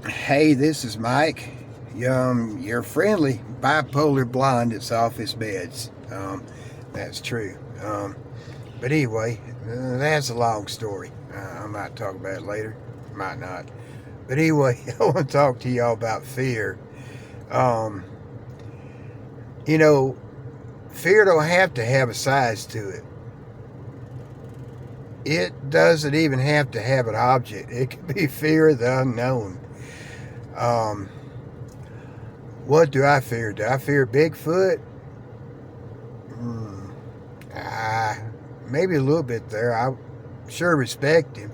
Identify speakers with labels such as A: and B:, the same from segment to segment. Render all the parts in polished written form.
A: Hey, this is Mike. Your friendly bipolar blonde that's off his meds. That's true. But anyway, that's a long story. I might talk about it later, might not. But anyway, I want to talk to y'all about fear. Um, you know, fear don't have to have a size to it. It doesn't even have to have an object. It could be fear of the unknown. Um, what do I fear? Do I fear Bigfoot? Hmm. Ah, maybe a little bit there. I sure respect him.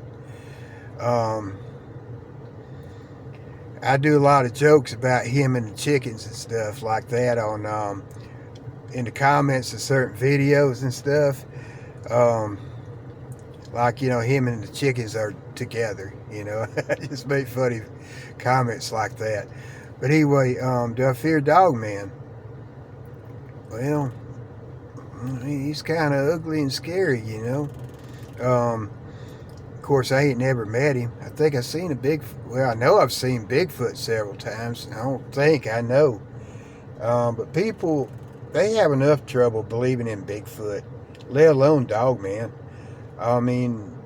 A: Um, I do a lot of jokes about him and the chickens and stuff like that on in the comments of certain videos and stuff. Um, like him and the chickens are together. I just make funny comments like that. But anyway, do I fear Dogman? Well, he's kind of ugly and scary. Of course, I ain't never met him. I think I've seen I know I've seen Bigfoot several times. I don't think I know. But people, they have enough trouble believing in Bigfoot, let alone Dogman. I mean,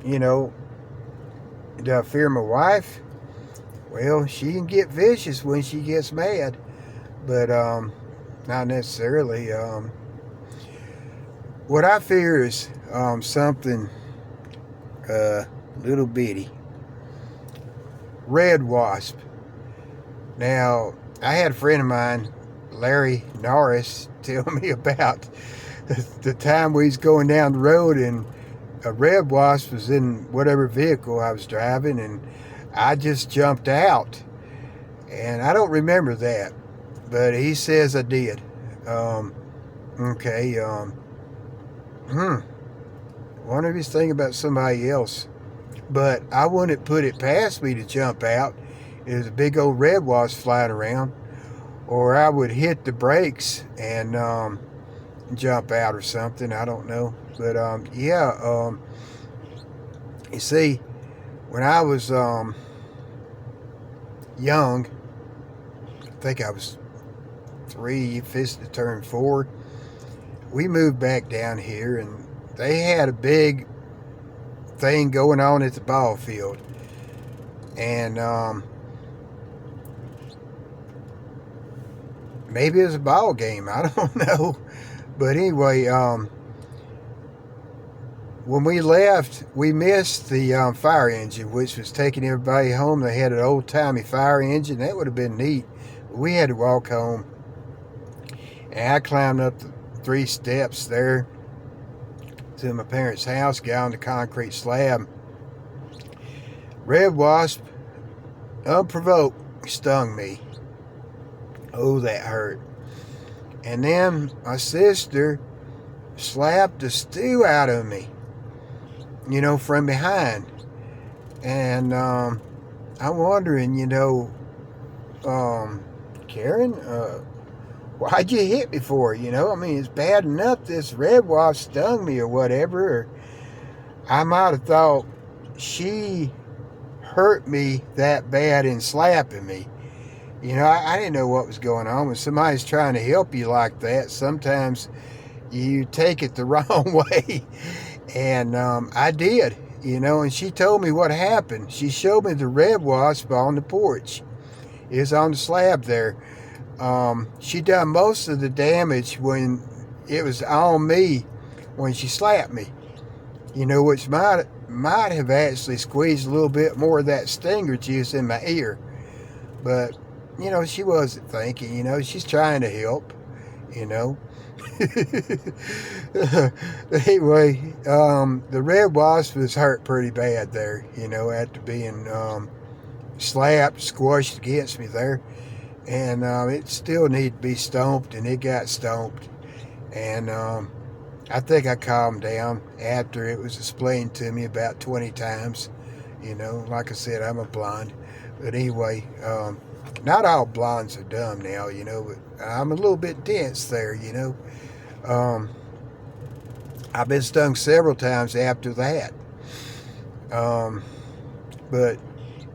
A: you know, do I fear my wife? Well, she can get vicious when she gets mad, but not necessarily. What I fear is something little bitty. Red wasp. Now, I had a friend of mine, Larry Norris, tell me about the time we was going down the road and a red wasp was in whatever vehicle I was driving, and I just jumped out. And I don't remember that, but he says I did. Okay. Hmm. Wonder if he's thinking about somebody else. But I wouldn't put it past me to jump out. There's a big old red wasp flying around, or I would hit the brakes and jump out or something. I don't know, but yeah. You see, when I was young, I think I was 3, fixing to turn 4. We moved back down here, and they had a big thing going on at the ball field, and maybe it was a ball game. I don't know, but anyway, when we left, we missed the fire engine, which was taking everybody home. They had an old timey fire engine. That would have been neat. We had to walk home, and I climbed up the 3 steps there to my parents' house, got on the concrete slab. Red wasp, unprovoked, stung me. Oh, that hurt. And then my sister slapped the stew out of me, from behind. And I'm wondering, Karen, why'd you hit me for? I mean, it's bad enough this red wasp stung me or whatever. Or I might have thought she hurt me that bad in slapping me. I didn't know what was going on. When somebody's trying to help you like that, sometimes you take it the wrong way. And I did, and she told me what happened. She showed me the red wasp on the porch. It was on the slab there. She done most of the damage when it was on me when she slapped me. Which might have actually squeezed a little bit more of that stinger juice in my ear. But, she wasn't thinking, she's trying to help, you know. Anyway, the red wasp was hurt pretty bad there, after being slapped, squashed against me there. And it still needed to be stomped, and it got stomped. And I think I calmed down after it was explained to me about 20 times. Like I said, I'm a blonde. But anyway, not all blondes are dumb now, but I'm a little bit dense there. I've been stung several times after that. Um, but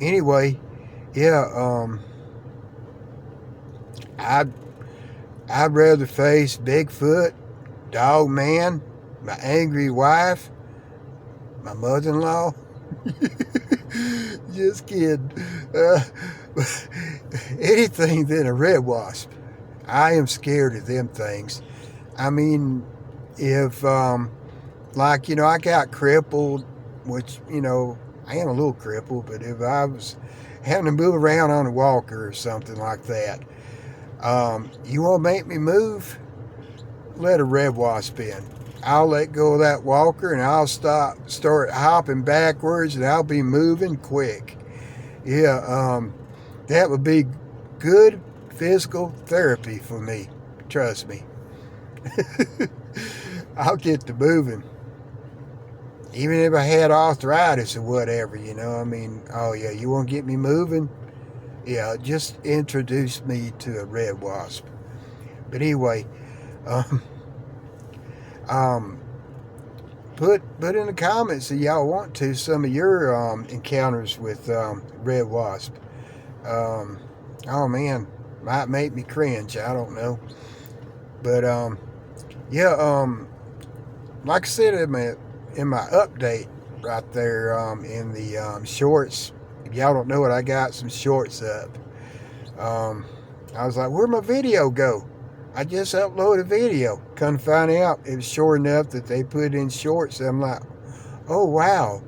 A: anyway, Yeah, I'd, I'd rather face Bigfoot, Dog Man, my angry wife, my mother-in-law. Just kidding. Uh, anything than a red wasp. I am scared of them things. I mean, if, like, I got crippled, which, I am a little crippled, but if I was having to move around on a walker or something like that, you want to make me move? Let a red wasp in. I'll let go of that walker and I'll start hopping backwards and I'll be moving quick. Yeah, that would be good physical therapy for me. Trust me. I'll get to moving. Even if I had arthritis or whatever, I mean, oh yeah, you want to get me moving? Yeah, just introduce me to a red wasp. But anyway, um, um, put in the comments if y'all want to some of your encounters with red wasp. Um, oh man, might make me cringe. I don't know, but yeah, like I said in my update right there in the shorts. If y'all don't know it, I got some shorts up. I was like, where'd my video go? I just uploaded a video. Come to find out, it was sure enough that they put in shorts. I'm like, oh wow.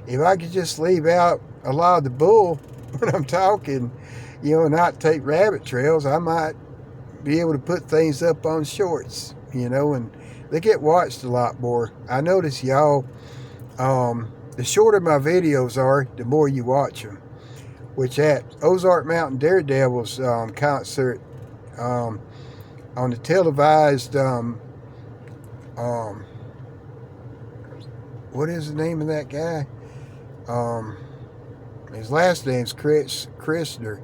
A: If I could just leave out a lot of the bull when I'm talking, not take rabbit trails, I might be able to put things up on shorts, and they get watched a lot more. I notice y'all, the shorter my videos are, the more you watch them. Which at Ozark Mountain Daredevils concert, on the televised, what is the name of that guy? His last name's Chris Christner.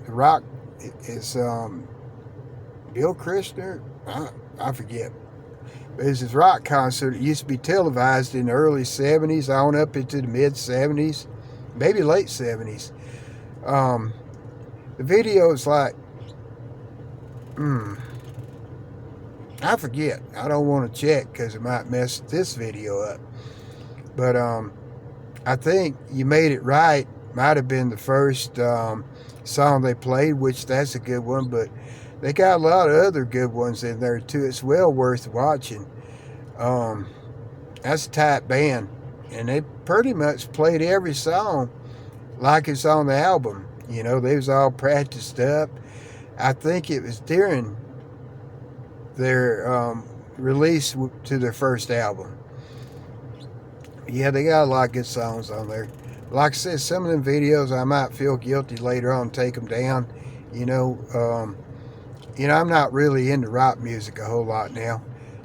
A: Rock is Bill Christner. I forget. But it's his rock concert. It used to be televised in the early 70s on up into the mid 70s, maybe late 70s. The video is like, I forget. I don't want to check because it might mess this video up. But I think You Made It Right might have been the first song they played, which that's a good one. But they got a lot of other good ones in there too. It's well worth watching. That's a tight band, and they pretty much played every song like it's on the album. They was all practiced up. I think it was during their release to their first album. Yeah, they got a lot of good songs on there. Like I said, some of them videos I might feel guilty later on, take them down. I'm not really into rock music a whole lot now.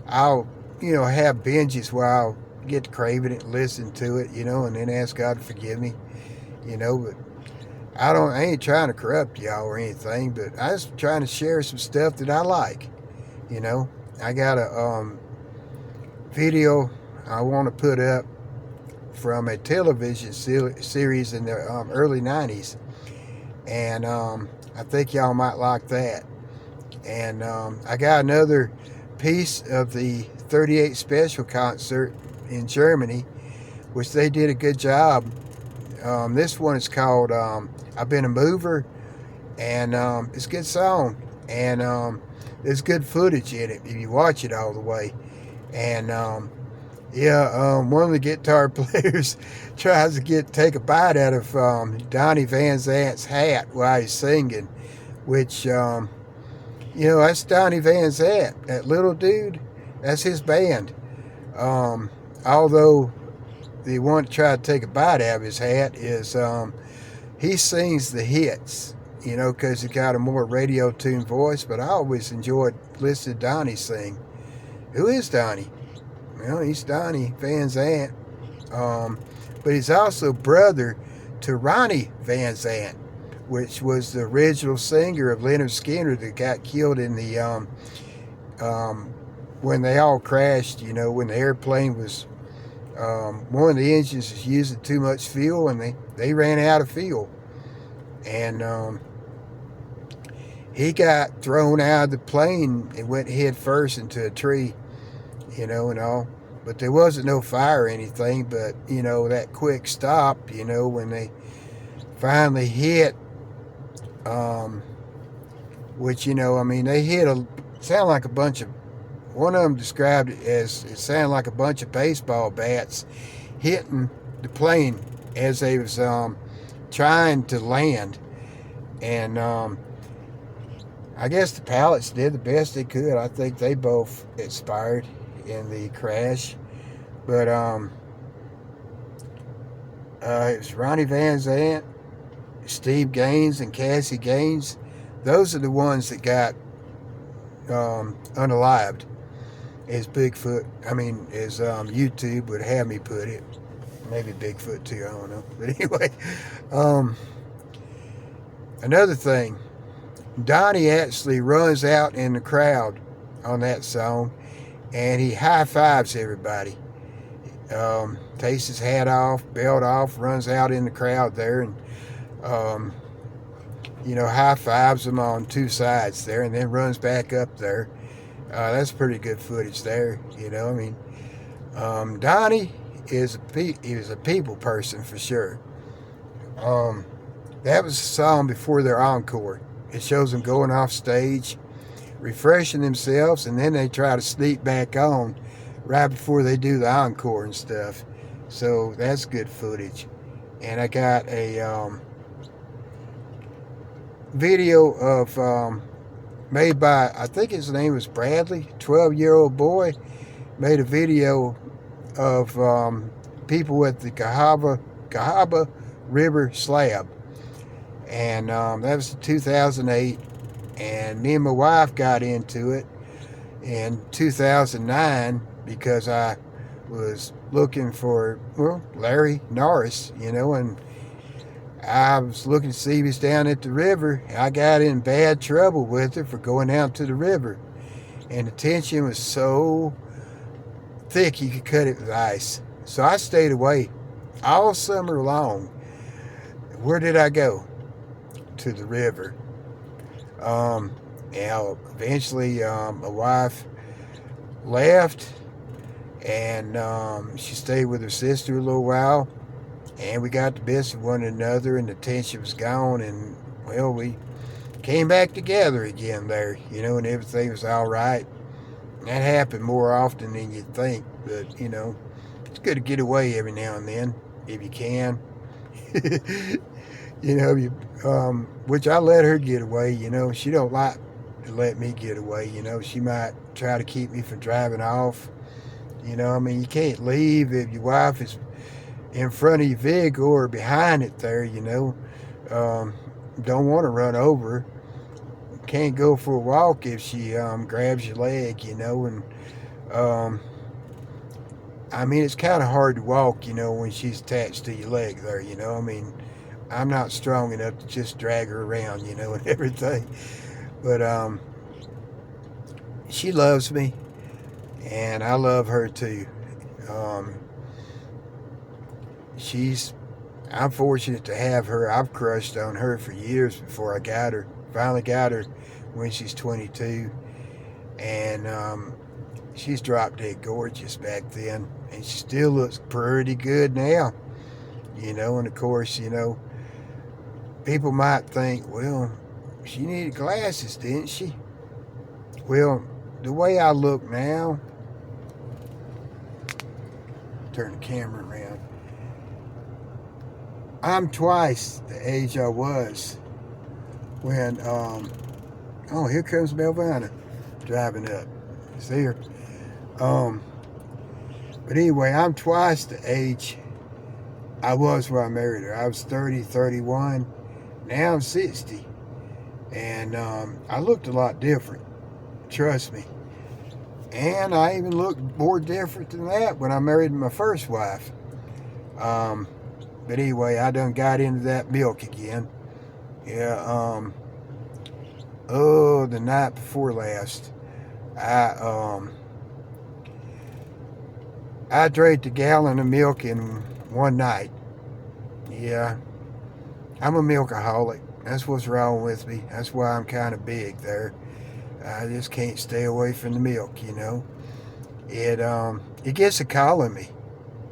A: I'll, have binges where I'll get to craving it, listen to it, and then ask God to forgive me, but I ain't trying to corrupt y'all or anything, but I was trying to share some stuff that I like. I got a video I want to put up from a television series in the early 90s, and I think y'all might like that. And I got another piece of the 38 Special concert in Germany, which they did a good job. This one is called I've Been a Mover, and it's a good song, and there's good footage in it if you watch it all the way. And one of the guitar players tries to take a bite out of Donnie Van Zant's hat while he's singing, which that's Donnie Van Zant, that little dude. That's his band. Although the one to try to take a bite out of his hat is he sings the hits, because he got a more radio tuned voice. But I always enjoyed listening to Donnie sing. Who is Donnie? Well, he's Donnie Van Zant. But he's also brother to Ronnie Van Zant, which was the original singer of Lynyrd Skynyrd that got killed in the when they all crashed. When the airplane was one of the engines was using too much fuel, and they ran out of fuel. and he got thrown out of the plane and went head first into a tree, and all. But there wasn't no fire or anything. But that quick stop, when they finally hit, um, which I mean, they hit sound like a bunch of. One of them described it as it sounded like a bunch of baseball bats hitting the plane as they was trying to land, and I guess the pilots did the best they could. I think they both expired in the crash, but it was Ronnie Van Zant, Steve Gaines, and Cassie Gaines. Those are the ones that got unalived, as Bigfoot. I mean, as YouTube would have me put it. Maybe Bigfoot too. I don't know. But anyway, another thing. Donnie actually runs out in the crowd on that song, and he high fives everybody. Takes his hat off, belt off, runs out in the crowd there, and high fives them on two sides there, and then runs back up there. That's pretty good footage there. I mean, Donnie is a people person for sure. That was a song before their encore. It shows them going off stage, refreshing themselves, and then they try to sneak back on right before they do the encore and stuff. So that's good footage. And I got a video of made by, I think his name was Bradley, 12-year-old boy, made a video of people at the Cahaba River slab. And that was 2008, and me and my wife got into it in 2009 because I was looking for, Larry Norris, and I was looking to see if he was down at the river. I got in bad trouble with her for going down to the river, and the tension was so thick you could cut it with ice. So I stayed away all summer long. Where did I go? To the river. Eventually, my wife left, and she stayed with her sister a little while, and we got the best of one another, and the tension was gone, and we came back together again there, and everything was all right. That happened more often than you'd think, but it's good to get away every now and then if you can. Which I let her get away. She don't like to let me get away. She might try to keep me from driving off. I mean, you can't leave if your wife is in front of your vehicle or behind it there. Don't want to run over. Can't go for a walk if she grabs your leg. And I mean, it's kind of hard to walk. When she's attached to your leg there. I mean, I'm not strong enough to just drag her around, and everything. But she loves me, and I love her too. I'm fortunate to have her. I've crushed on her for years before I got her. Finally got her when she's 22, and she's drop dead gorgeous back then, and she still looks pretty good now. And of course, people might think, well, she needed glasses, didn't she? Well, the way I look now, turn the camera around, I'm twice the age I was when, here comes Melvina driving up. See her? But anyway, I'm twice the age I was when I married her. I was 30, 31. Now I'm 60, and I looked a lot different, trust me. And I even looked more different than that when I married my first wife. But anyway, I done got into that milk again. Yeah, the night before last, I drank a gallon of milk in one night. Yeah. I'm a milkaholic. That's what's wrong with me. That's why I'm kind of big there. I just can't stay away from the milk, you know. It gets a call on me.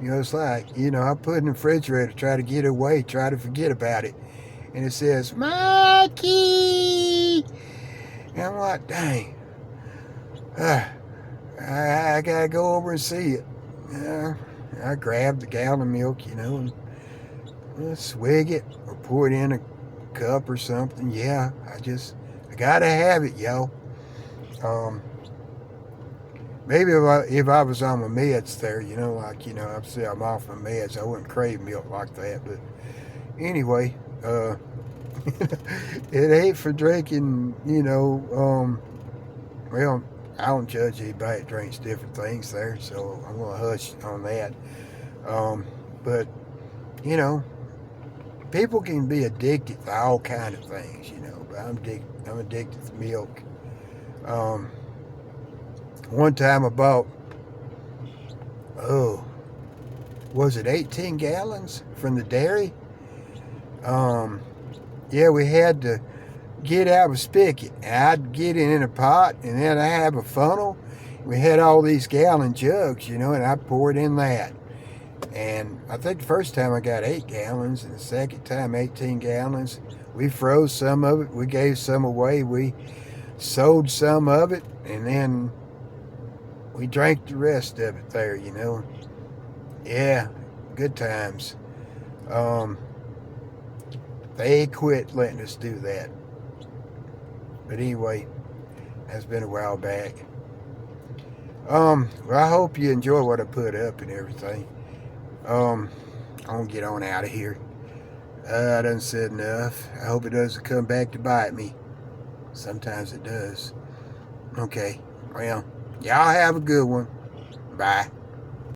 A: You know, it's like, you know, I put it in the refrigerator, try to get away, try to forget about it. And it says, Mikey! And I'm like, dang, I gotta go over and see it. Uh, I grab the gallon of milk, you know, and swig it or pour it in a cup or something. Yeah, I gotta have it, yo. Um, Maybe if I was on my meds there, you know, like, you know, obviously I'm off my meds, I wouldn't crave milk like that. But anyway, it ain't for drinking, you know. Well, I don't judge anybody that drinks different things there, so I'm gonna hush on that. Um, but you know, people can be addicted to all kind of things, you know. But I'm addicted to milk. Um, One time I bought, oh, was it 18 gallons from the dairy? Um, yeah, we had to get out of a spigot. I'd get it in a pot, and then I have a funnel. We had all these gallon jugs, you know, and I'd pour it in that. And I think the first time I got 8 gallons, and the second time 18 gallons. We froze some of it. We gave some away. We sold some of it, and then we drank the rest of it there, you know. Yeah, good times. Um, they quit letting us do that. But anyway, that's been a while back. Well, I hope you enjoy what I put up and everything. I'm gonna get on out of here. I done said enough. I hope it doesn't come back to bite me. Sometimes it does. Okay, well, y'all have a good one. Bye.